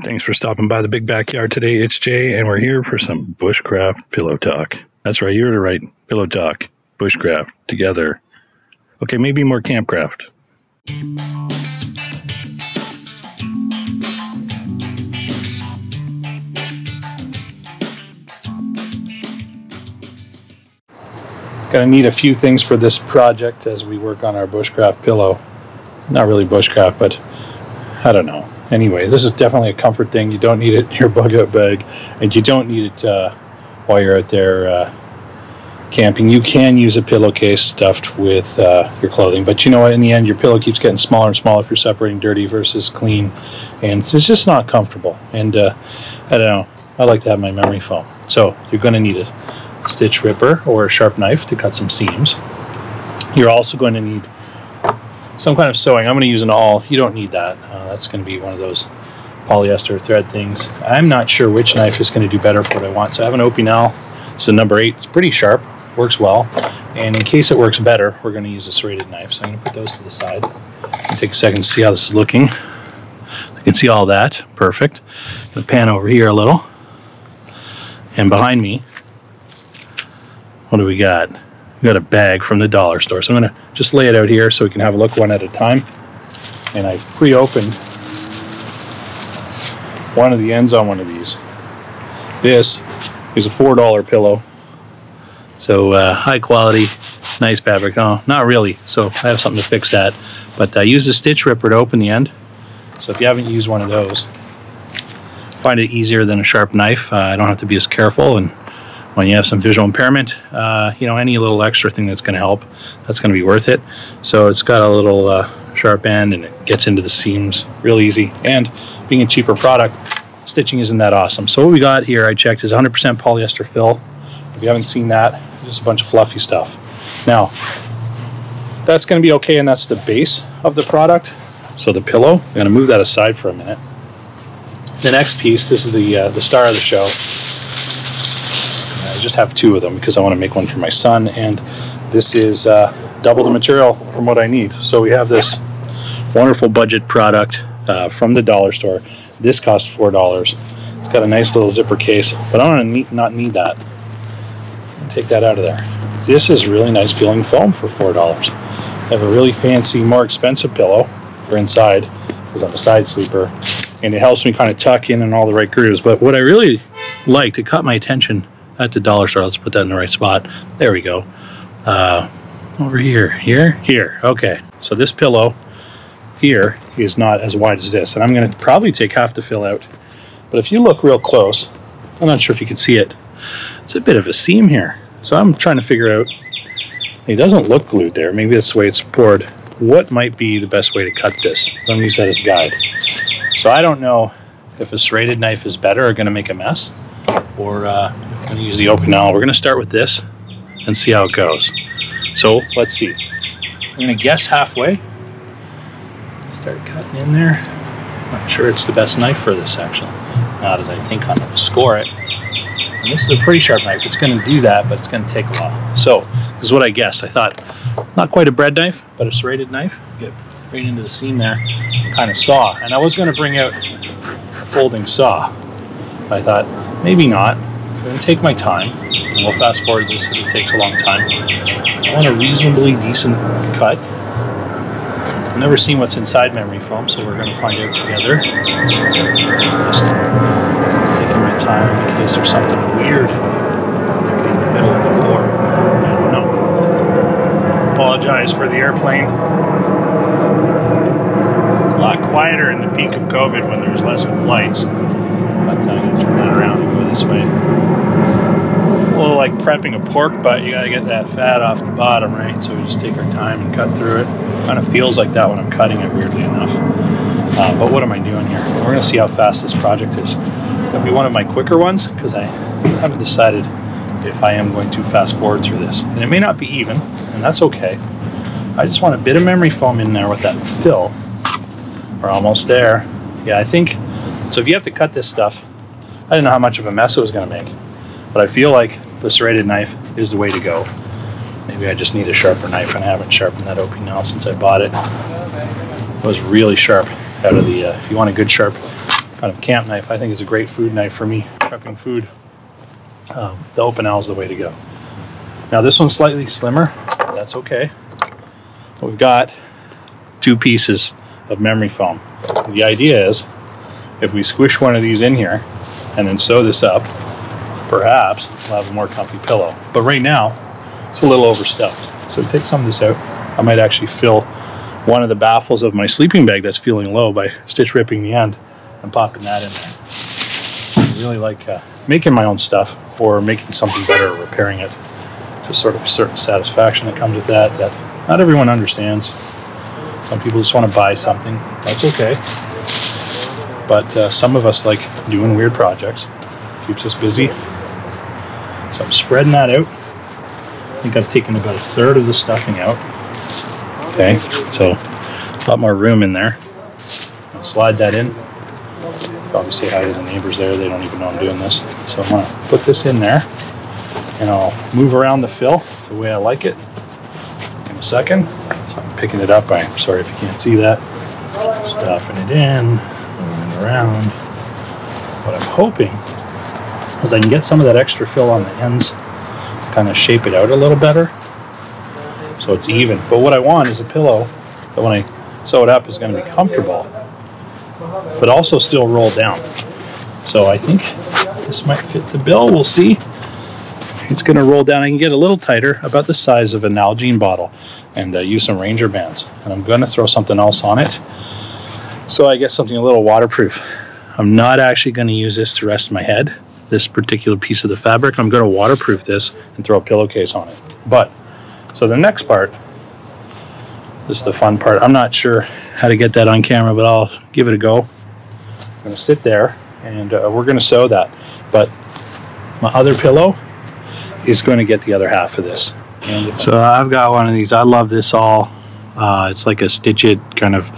Thanks for stopping by the big backyard today. It's Jay, and we're here for some Bushcraft Pillow Talk. That's right, you heard it right. Pillow Talk, Bushcraft, together. Okay, maybe more Campcraft. Gonna need a few things for this project as we work on our Bushcraft pillow. Not really Bushcraft, but I don't know. Anyway, this is definitely a comfort thing. You don't need it in your bug out bag, and you don't need it while you're out there camping. You can use a pillowcase stuffed with your clothing, but you know what? In the end, your pillow keeps getting smaller and smaller if you're separating dirty versus clean, and it's just not comfortable. And I don't know. I like to have my memory foam. So you're going to need a stitch ripper or a sharp knife to cut some seams. You're also going to need some kind of sewing. I'm going to use an awl. You don't need that. That's going to be one of those polyester thread things. I'm not sure which knife is going to do better for what I want. So I have an Opinel. It's a number 8. It's pretty sharp. Works well. And in case it works better, we're going to use a serrated knife. So I'm going to put those to the side. Take a second to see how this is looking. You can see all that. Perfect. I'm going to pan over here a little. And behind me, what do we got? We got a bag from the dollar store. So I'm going to just lay it out here so we can have a look one at a time. And I've pre-opened one of the ends on one of these. This is a $4 pillow. So high quality, nice fabric. No, not really. So I have something to fix that. But I use a stitch ripper to open the end. So if you haven't used one of those, find it easier than a sharp knife. I don't have to be as careful, and when you have some visual impairment, you know, any little extra thing that's going to help, that's going to be worth it. So it's got a little sharp end, and it gets into the seams real easy. And being a cheaper product, stitching isn't that awesome. So what we got here, I checked, is 100% polyester fill. If you haven't seen that, just a bunch of fluffy stuff. Now, that's going to be okay, and that's the base of the product. So the pillow, I'm going to move that aside for a minute. The next piece, this is the star of the show. I just have 2 of them because I want to make one for my son, and this is double the material from what I need. So we have this wonderful budget product from the dollar store. This costs $4. It's got a nice little zipper case, but I don't not need that. Take that out of there. This is really nice feeling foam for $4. I have a really fancy, more expensive pillow for inside because I'm a side sleeper, and it helps me kind of tuck in all the right grooves. But what I really like to cut my attention at the dollar store, let's put that in the right spot. There we go. Over here. Okay. So this pillow here is not as wide as this, and I'm going to probably take half the fill out. But if you look real close, I'm not sure if you can see it. It's a bit of a seam here. So I'm trying to figure out, it doesn't look glued there. Maybe that's the way it's poured. What might be the best way to cut this? I'm going to use that as a guide. So I don't know if a serrated knife is better or going to make a mess, or I'm going to use the Opinel. We're going to start with this and see how it goes. So let's see. I'm going to guess halfway. Start cutting in there. Not sure it's the best knife for this, actually. Now that I think I'm going to score it. And this is a pretty sharp knife. It's going to do that, but it's going to take a while. So this is what I guessed. I thought not quite a bread knife, but a serrated knife. Get right into the seam there and kind of saw. And I was going to bring out a folding saw. But I thought maybe not. I'm going to take my time, and we'll fast forward this if it takes a long time. I want a reasonably decent cut. I've never seen what's inside memory foam, so we're going to find out together. Just taking my time in case there's something weird in the middle of the floor. I don't know. Apologize for the airplane. A lot quieter in the peak of COVID when there's less flights. But I'm going to turn that around and go this way. A little like prepping a pork butt. You got to get that fat off the bottom, right? So we just take our time and cut through it. Kind of feels like that when I'm cutting it, weirdly enough. But what am I doing here? We're going to see how fast this project is. It's going to be one of my quicker ones because I haven't decided if I am going to fast forward through this. And it may not be even, and that's okay. I just want a bit of memory foam in there with that fill. We're almost there. Yeah, I think, so if you have to cut this stuff, I didn't know how much of a mess it was going to make. But I feel like the serrated knife is the way to go. Maybe I just need a sharper knife, and I haven't sharpened that Opinel since I bought it. It was really sharp out of the, if you want a good sharp kind of camp knife. I think it's a great food knife for me, prepping food. The open L is the way to go. Now this one's slightly slimmer. That's okay. We've got 2 pieces of memory foam. The idea is, if we squish one of these in here and then sew this up, perhaps we'll have a more comfy pillow. But right now, it's a little overstuffed. So take some of this out. I might actually fill one of the baffles of my sleeping bag that's feeling low by stitch ripping the end and popping that in there. I really like making my own stuff or making something better or repairing it. Just sort of a certain satisfaction that comes with that not everyone understands. Some people just want to buy something. That's okay. But some of us like doing weird projects. Keeps us busy. So I'm spreading that out. I think I've taken about 1/3 of the stuffing out. Okay, so a lot more room in there. I'll slide that in. Probably say hi to the neighbors there. They don't even know I'm doing this. So I'm going to put this in there, and I'll move around the fill the way I like it in a second. So I'm picking it up. I'm sorry if you can't see that. Stuffing it in, moving it around. What I'm hoping is I can get some of that extra fill on the ends, kind of shape it out a little better so it's even. But what I want is a pillow that when I sew it up is going to be comfortable, but also still roll down. So I think this might fit the bill. We'll see. It's going to roll down. I can get a little tighter, about the size of an Nalgene bottle, and use some Ranger bands. And I'm going to throw something else on it, so I get something a little waterproof. I'm not actually going to use this to rest my head, this particular piece of the fabric. I'm going to waterproof this and throw a pillowcase on it. But, so the next part, this is the fun part. I'm not sure how to get that on camera, but I'll give it a go. I'm going to sit there, and we're going to sew that. But my other pillow is going to get the other half of this. And so I've got one of these. I love this all. It's like a stitch it, kind of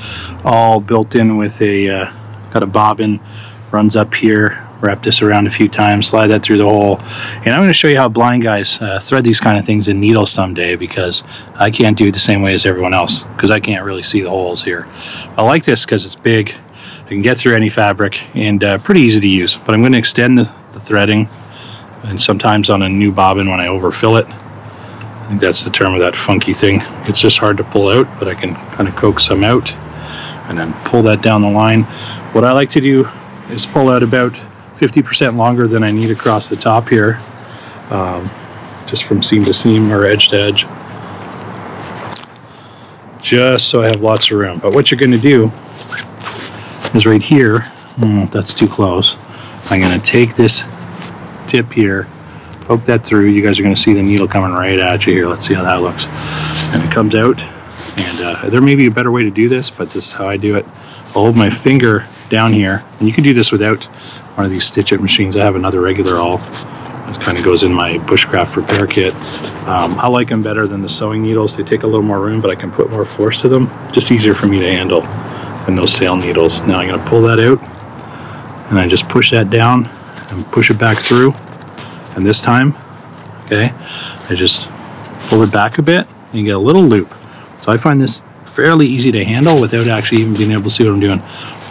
all built in with a, got a bobbin, runs up here. Wrap this around a few times, slide that through the hole. And I'm going to show you how blind guys thread these kind of things in needles someday, because I can't do it the same way as everyone else, because I can't really see the holes here. I like this because it's big. I can get through any fabric, and pretty easy to use. But I'm going to extend the threading, and sometimes on a new bobbin when I overfill it. I think that's the term of that funky thing. It's just hard to pull out, but I can kind of coax some out and then pull that down the line. What I like to do is pull out about 50% longer than I need across the top here, just from seam to seam or edge to edge, just so I have lots of room. But what you're going to do is right here, that's too close, I'm going to take this tip here, poke that through. You guys are going to see the needle coming right at you here. Let's see how that looks. And it comes out, and there may be a better way to do this, but this is how I do it. I'll hold my finger down here, and you can do this without one of these stitch it machines. I have another regular awl. This kind of goes in my Bushcraft repair kit. I like them better than the sewing needles. They take a little more room, but I can put more force to them. Just easier for me to handle than those sail needles. Now I'm going to pull that out, and I just push that down and push it back through. And this time, okay, I just pull it back a bit, and you get a little loop. So I find this fairly easy to handle without actually even being able to see what I'm doing.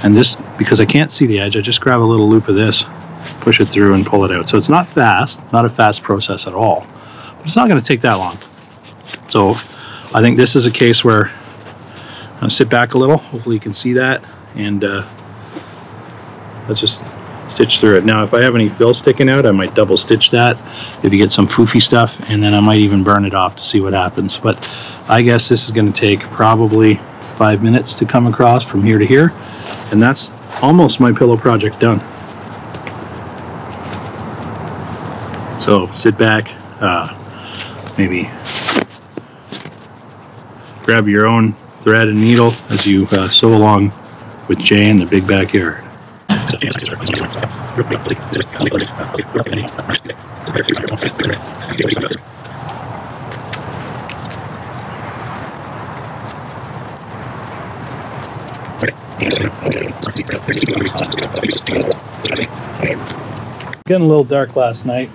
And this, because I can't see the edge, I just grab a little loop of this, push it through and pull it out. So it's not fast, not a fast process at all, but it's not going to take that long. So I think this is a case where I'm going to sit back a little, hopefully you can see that, and let's just stitch through it. Now if I have any fill sticking out, I might double stitch that if you get some foofy stuff, and then I might even burn it off to see what happens. But I guess this is going to take probably 5 minutes to come across from here to here. And that's almost my pillow project done. So sit back, maybe grab your own thread and needle as you sew along with Jay in the big backyard. Getting a little dark last night,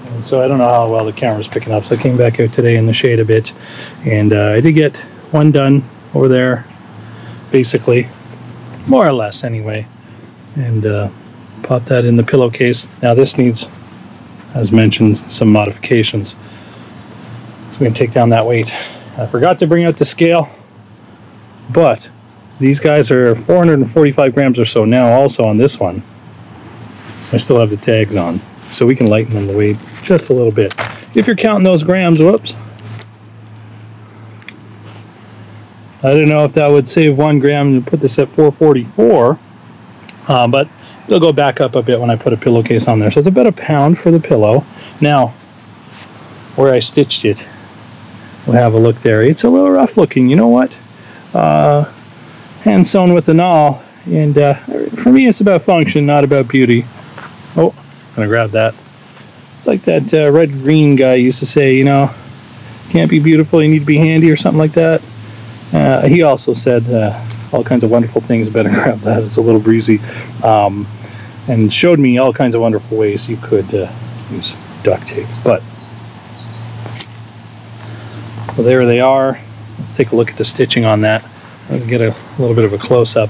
and so I don't know how well the camera's picking up, so I came back out today in the shade a bit, and I did get one done over there, basically, more or less anyway. and pop that in the pillowcase. Now this needs, as mentioned, some modifications. So we can take down that weight. I forgot to bring out the scale, but these guys are 445 grams or so now also on this one. I still have the tags on, so we can lighten them the weight just a little bit. If you're counting those grams, whoops. I don't know if that would save 1 gram to put this at 444, but it'll go back up a bit when I put a pillowcase on there. So it's about a pound for the pillow. Now, where I stitched it, we'll have a look there. It's a little rough looking, you know what? Hand sewn with an awl, and for me it's about function, not about beauty. Oh, I'm gonna grab that. It's like that red-green guy used to say, you know, can't be beautiful, you need to be handy, or something like that. He also said all kinds of wonderful things. Better grab that, it's a little breezy. And showed me all kinds of wonderful ways you could use duct tape. But, well, there they are. Let's take a look at the stitching on that. Let's get a little bit of a close-up.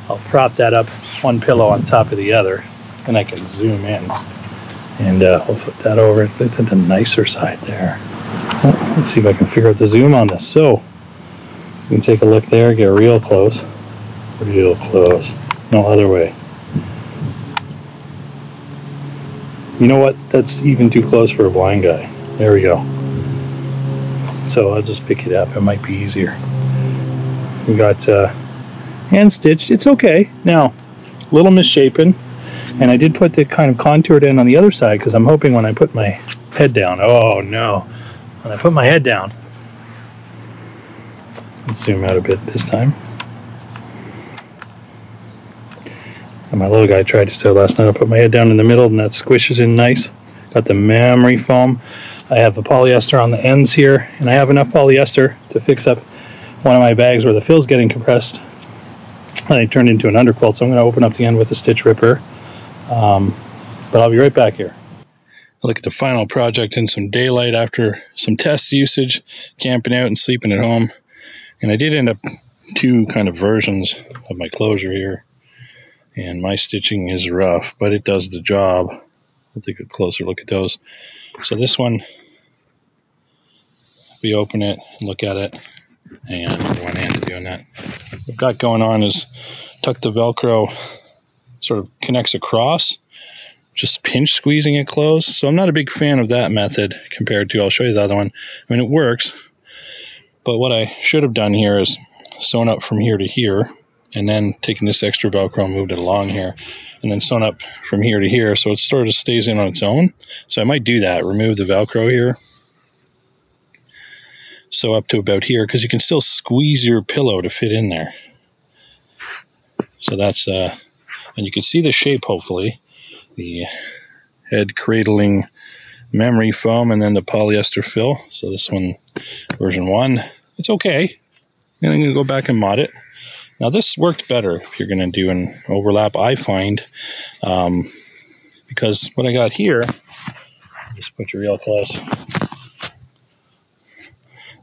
I'll prop that up, one pillow on top of the other, and I can zoom in. And we'll flip that over to the nicer side there. Well, let's see if I can figure out the zoom on this. So, you can take a look there, get real close. Real close. No, other way. You know what? That's even too close for a blind guy. There we go. So I'll just pick it up. It might be easier. We got hand stitched. It's okay. Now, a little misshapen. And I did put the kind of contoured end on the other side because I'm hoping when I put my head down. Oh no. When I put my head down. Let's zoom out a bit this time. And my little guy tried to stay last night. I put my head down in the middle and that squishes in nice. Got the memory foam. I have the polyester on the ends here, and I have enough polyester to fix up one of my bags where the fill's getting compressed. And I turned into an underquilt, so I'm going to open up the end with a stitch ripper. But I'll be right back here. Look at the final project in some daylight after some test usage, camping out and sleeping at home. And I did end up 2 kind of versions of my closure here. And my stitching is rough, but it does the job. I'll take a closer look at those. So this one, we open it, look at it, and one hand doing that. What I've got going on is tuck the Velcro, sort of connects across, just pinch squeezing it closed. So I'm not a big fan of that method compared to, I'll show you the other one. I mean, it works, but what I should have done here is sewn up from here to here, and then taken this extra Velcro and moved it along here, and then sewn up from here to here, so it sort of stays in on its own. So I might do that, remove the Velcro here, sew up to about here, because you can still squeeze your pillow to fit in there. So that's, and you can see the shape, hopefully, the head cradling memory foam, and then the polyester fill. So this one, version 1, it's okay. And I'm going to go back and mod it. Now this worked better if you're going to do an overlap, I find, because what I got here, just put you real close,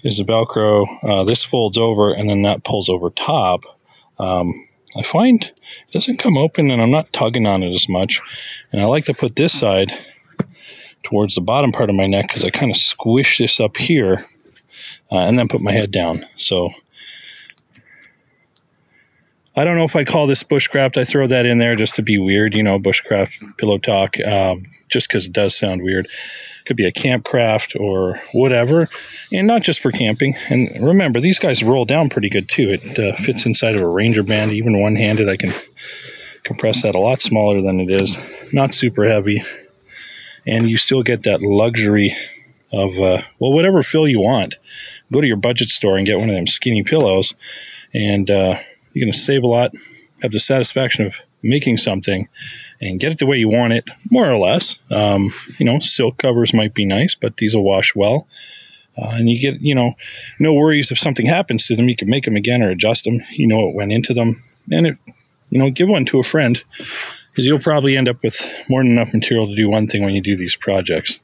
is the Velcro. This folds over and then that pulls over top. I find it doesn't come open and I'm not tugging on it as much. And I like to put this side towards the bottom part of my neck because I kind of squish this up here and then put my head down. So I don't know if I call this Bushcraft. I throw that in there just to be weird, you know, Bushcraft Pillow Talk, just because it does sound weird. Could be a campcraft or whatever, and not just for camping. And remember, these guys roll down pretty good too. It fits inside of a Ranger band, even one-handed. I can compress that a lot smaller than it is. Not super heavy, and you still get that luxury of, well, whatever fill you want. Go to your budget store and get one of them skinny pillows, and you're going to save a lot, have the satisfaction of making something, and get it the way you want it, more or less. You know, silk covers might be nice, but these will wash well. And you get, you know, no worries if something happens to them. You can make them again or adjust them. You know what went into them. And, it, you know, give one to a friend, because you'll probably end up with more than enough material to do one thing when you do these projects.